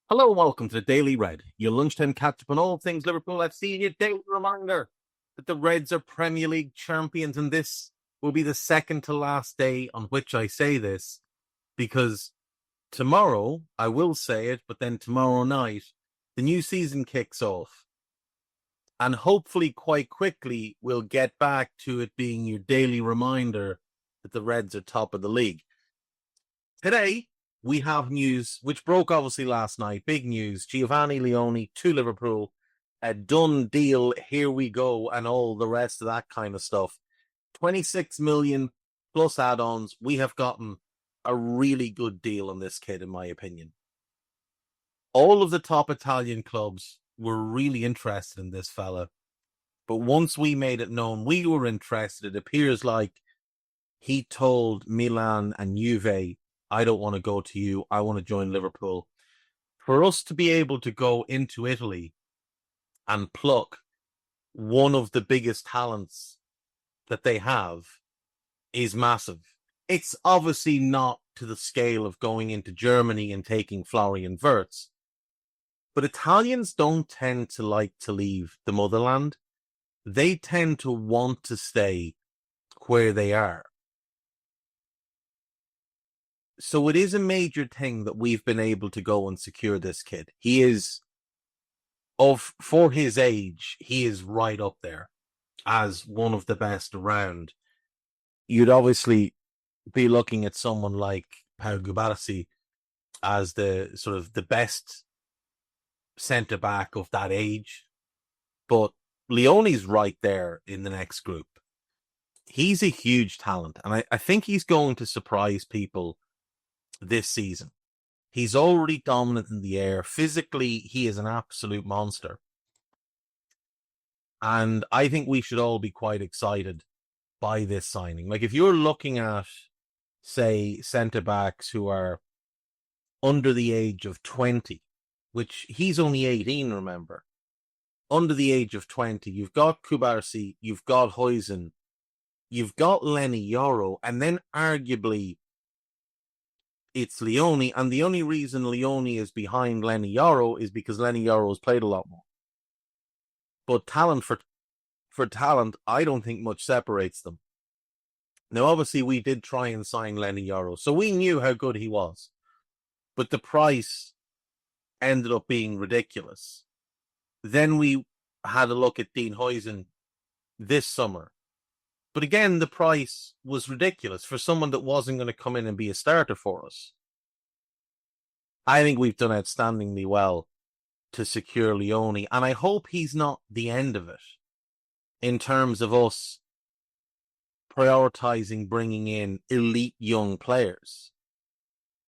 Hello and welcome to the Daily Red, your lunchtime catch up on all things Liverpool FC, and your daily reminder that the Reds are Premier League champions, and this will be the second to last day on which I say this, because tomorrow, I will say it, but then tomorrow night, the new season kicks off. And hopefully quite quickly, we'll get back to it being your daily reminder that the Reds are top of the league. Today, we have news which broke obviously last night. Big news. Giovani Leone to Liverpool. A done deal. Here we go. And all the rest of that kind of stuff. 26 million plus add-ons. We have gotten a really good deal on this kid, in my opinion. All of the top Italian clubs were really interested in this fella. But once we made it known we were interested, it appears like he told Milan and Juve, I don't want to go to you. I want to join Liverpool. For us to be able to go into Italy and pluck one of the biggest talents that they have is massive. It's obviously not to the scale of going into Germany and taking Florian Wirtz. But Italians don't tend to like to leave the motherland. They tend to want to stay where they are. So it is a major thing that we've been able to go and secure this kid. He is, for his age, he is right up there as one of the best around. You'd obviously be looking at someone like Pau Gubarsi as the sort of the best centre back of that age. But Leone's right there in the next group. He's a huge talent, and I think he's going to surprise people this season. He's already dominant in the air. Physically, he is an absolute monster. And I think we should all be quite excited by this signing. Like, if you're looking at, say, centre-backs who are under the age of 20, which he's only 18, remember. Under the age of 20, you've got Kubarsi, you've got Huijsen, you've got Leny Yoro, and then arguably it's Leoni, and the only reason Leoni is behind Leny Yoro is because Leny Yoro has played a lot more. But talent for talent, I don't think much separates them. Now, obviously, we did try and sign Leny Yoro, so we knew how good he was. But the price ended up being ridiculous. Then we had a look at Dean Huijsen this summer. But again, the price was ridiculous for someone that wasn't going to come in and be a starter for us. I think we've done outstandingly well to secure Leone, and I hope he's not the end of it in terms of us prioritizing bringing in elite young players.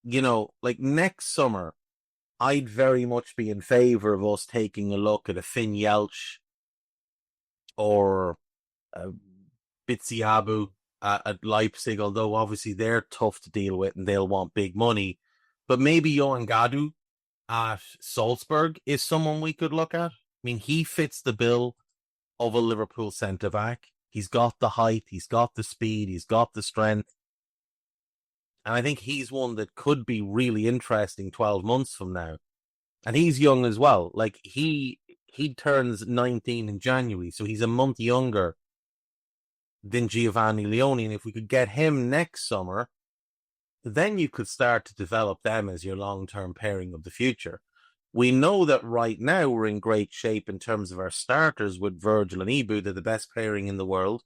You know, like next summer, I'd very much be in favor of us taking a look at a Finn Yelch or Bitsiabu at Leipzig, although obviously they're tough to deal with and they'll want big money. But maybe Johan Gadu at Salzburg is someone we could look at. I mean, he fits the bill of a Liverpool centre-back. He's got the height, he's got the speed, he's got the strength. And I think he's one that could be really interesting 12 months from now. And he's young as well. Like, he turns 19 in January, so he's a month younger than Giovanni Leone. And if we could get him next summer, then you could start to develop them as your long-term pairing of the future. We know that right now we're in great shape in terms of our starters with Virgil and Ibu. They're the best pairing in the world.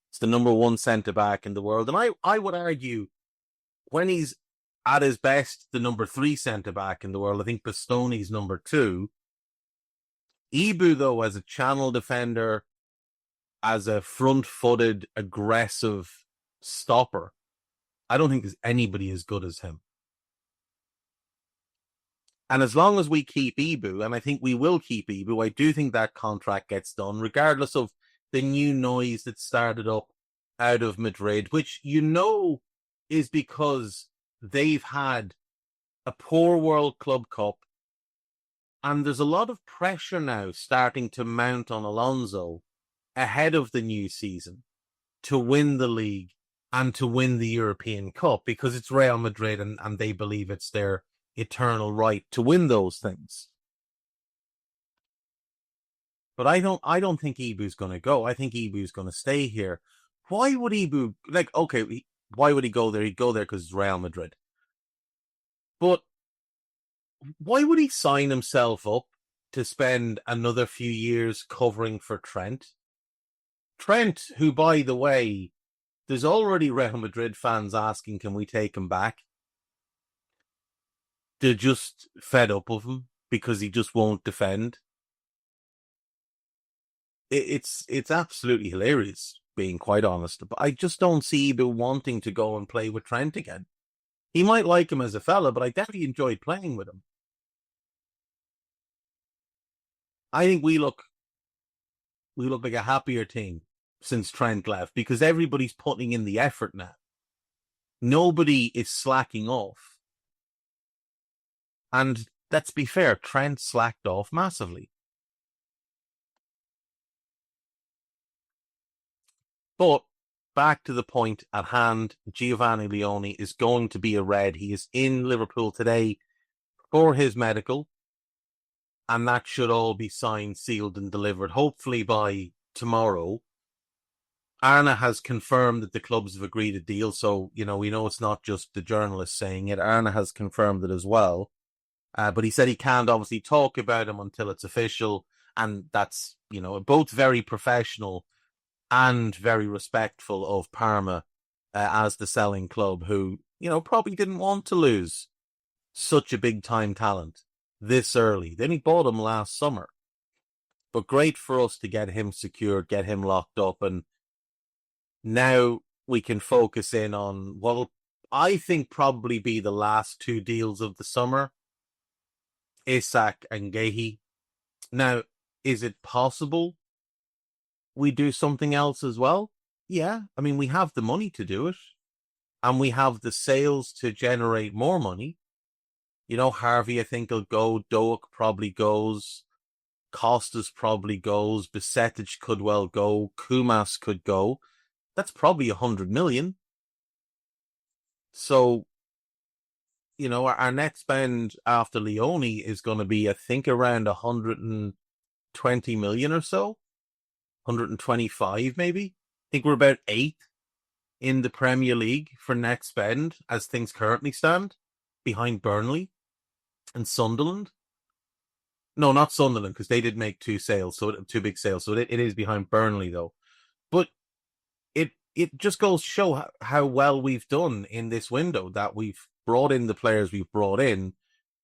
It's the number one centre-back in the world. And I would argue when he's at his best, the number 3 centre-back in the world. I think Bastoni's number 2. Ibu, though, as a channel defender, as a front-footed, aggressive stopper, I don't think there's anybody as good as him. And as long as we keep Ibu, and I think we will keep Ibu, I do think that contract gets done, regardless of the new noise that started up out of Madrid, which you know is because they've had a poor World Club Cup, and there's a lot of pressure now starting to mount on Alonso ahead of the new season to win the league and to win the European Cup, because it's Real Madrid and they believe it's their eternal right to win those things. But I don't think Ibu's going to go. I think Ibu's going to stay here. Why would Ibu, okay, why would he go there? He'd go there because it's Real Madrid. But why would he sign himself up to spend another few years covering for Trent? Trent, who, by the way, there's already Real Madrid fans asking, can we take him back? They're just fed up of him because he just won't defend. It's absolutely hilarious, being quite honest. But I just don't see Ibu wanting to go and play with Trent again. He might like him as a fella, but I definitely enjoyed playing with him. I think we look like a happier team since Trent left because everybody's putting in the effort now. Nobody is slacking off. And let's be fair, Trent slacked off massively. But back to the point at hand, Giovani Leone is going to be a Red. He is in Liverpool today for his medical, and that should all be signed, sealed, and delivered, hopefully by tomorrow. Arna has confirmed that the clubs have agreed a deal, so, we know it's not just the journalist saying it. Arna has confirmed it as well. But he said he can't obviously talk about him until it's official, and that's, both very professional and very respectful of Parma as the selling club who, probably didn't want to lose such a big-time talent this early. They only bought him last summer. But great for us to get him secured, get him locked up, and now we can focus in on what will, I think, probably be the last two deals of the summer, Isak and Gehi. Now, is it possible we do something else as well? Yeah, I mean, we have the money to do it, and we have the sales to generate more money. Harvey, I think, will go. Doak probably goes. Costas probably goes. Bisetic could well go. Kumas could go. That's probably 100 million. So, our net spend after Leoni is going to be, I think, around 120 million or so. 125 maybe. I think we're about 8th in the Premier League for net spend as things currently stand, behind Burnley and Sunderland. No, not Sunderland, because they did make two big sales. So it is behind Burnley, though. But it just goes to show how well we've done in this window, that we've brought in the players we've brought in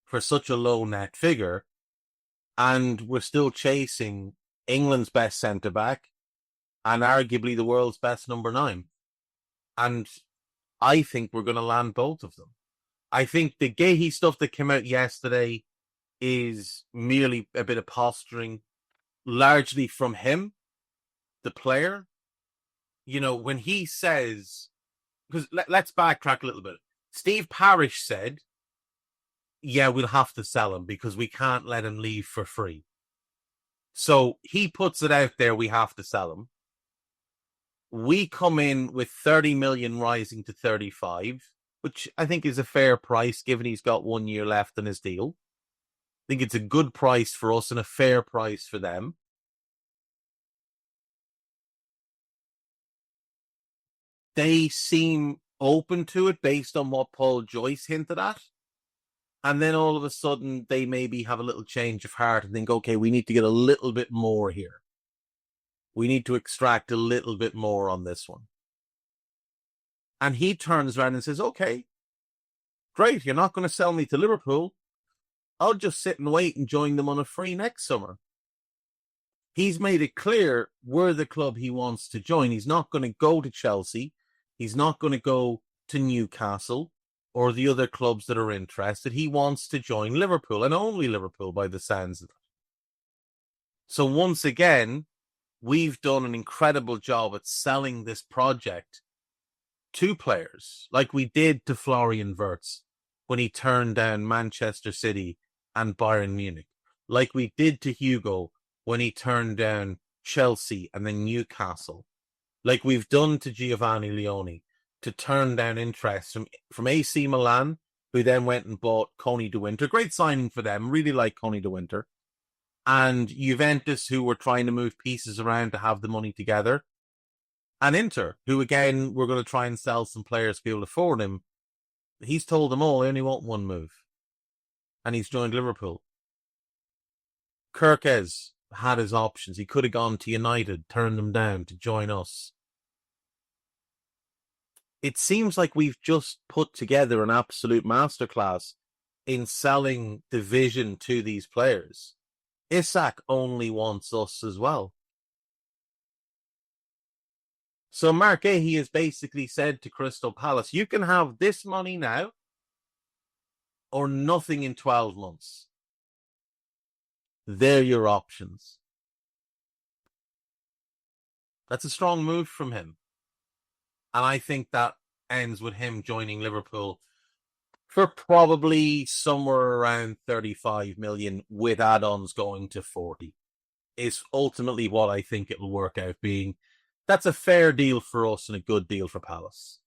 for such a low net figure, and we're still chasing England's best centre-back and arguably the world's best number 9. And I think we're going to land both of them. I think the Gehi stuff that came out yesterday is merely a bit of posturing, largely from him, the player. When he says, because let's backtrack a little bit. Steve Parish said, yeah, we'll have to sell him because we can't let him leave for free. So he puts it out there, we have to sell him. We come in with 30 million rising to 35, which I think is a fair price given he's got 1 year left in his deal. I think it's a good price for us and a fair price for them. They seem open to it based on what Paul Joyce hinted at. And then all of a sudden, they maybe have a little change of heart and think, okay, we need to get a little bit more here. We need to extract a little bit more on this one. And he turns around and says, okay, great, you're not going to sell me to Liverpool. I'll just sit and wait and join them on a free next summer. He's made it clear we're the club he wants to join. He's not going to go to Chelsea. He's not going to go to Newcastle or the other clubs that are interested. He wants to join Liverpool, and only Liverpool by the sounds of it. So once again, we've done an incredible job at selling this project to players, like we did to Florian Wirtz when he turned down Manchester City and Bayern Munich, like we did to Hugo when he turned down Chelsea and then Newcastle, like we've done to Giovani Leone to turn down interest from AC Milan who then went and bought Coney de Winter. Great signing for them. Really like Coney de Winter. And Juventus, who were trying to move pieces around to have the money together. And Inter, who again were going to try and sell some players to be able to afford him. He's told them all, I only want one move. And he's joined Liverpool. Kirkes had his options. He could have gone to United, turned them down to join us. It seems like we've just put together an absolute masterclass in selling the vision to these players. Isak only wants us as well. So Mark Ahey has basically said to Crystal Palace, you can have this money now or nothing in 12 months. They're your options. That's a strong move from him. And I think that ends with him joining Liverpool for probably somewhere around 35 million with add-ons going to 40 is ultimately what I think it'll work out being. That's a fair deal for us and a good deal for Palace.